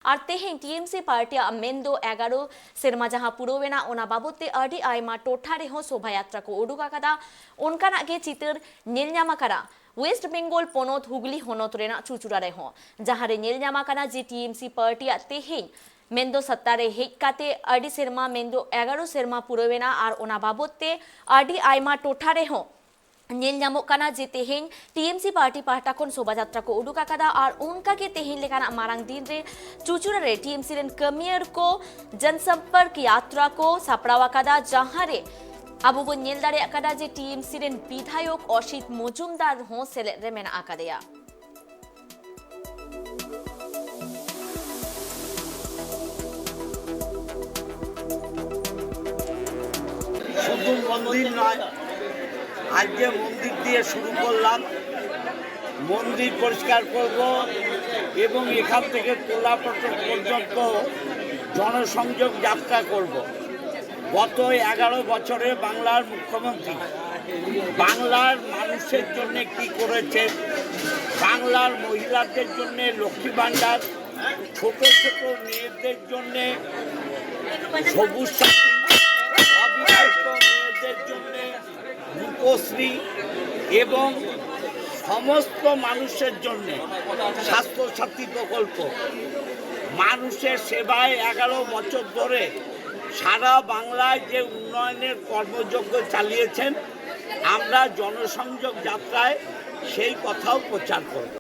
और तेहें TMC party मेंदो 11 सेरमा जहां पुरोवेना ओना बाबते अडी आयमा टोठा रेहो शोभा यात्रा को उडुक आकादा उनकाना गे चितर नेल ᱧᱟᱢ आकारा वेस्ट बेंगल पोनोत हुगली होनोत रेना चुचुरा रेहो जहां रे नेल ᱧᱟᱢ आकाना जे टीएमसी पार्टी तेहें मेंदो सत्तारे हेज काते अडी सेरमा मेंदो 11 सेरमा पुरोवेना और ओना बाबते अडी आयमा टोठा रेहो नेल ᱧᱟᱢᱚᱜ ᱠᱟᱱᱟ ᱡᱮ ᱛᱮᱦᱮᱧ टीएमसी पार्टी पाहटा खन शोभा यात्रा को उडुक आकादा और उनका के तेहेñ लेकाना मारांग दिन रे चुचुरा रे टीएमसी रेन कमियर को जनसंपर्क यात्रा को सापड़ाव आकादा जहां रे आबो बन नेल दाड़े आकादा जे टीएमसी रेन विधायक असित मजुमदार हो सेलेद रे मेना आकादेया শুধু মন্দির নয় আজকে মন্দির দিয়ে শুরু করলাম মন্দির পরিষ্কার করব এবং এখান থেকে তোলাপট্টন পর্যন্ত জনসংযোগ যাত্রা করব গত 11 বছরে বাংলার মুখ্যমন্ত্রী বাংলার মানুষের জন্য কি করেছেন বাংলার মহিলাদের জন্য লক্ষ্মী ভাণ্ডার ছোট ছোট মেয়েদের জন্য সবুজ সাথী অবিবাহিত মেয়েদের জন্য রূপশ্রী এবং সমস্ত মানুষের জন্য স্বাস্থ্যসাথী প্রকল্প মানুষের সেবায় 11 বছর ধরে সারা বাংলায় যে উন্নয়নের কর্মযজ্ঞ চালিয়েছেন আমরা জনসংযোগ যাত্রায় সেই কথাও প্রচার করব।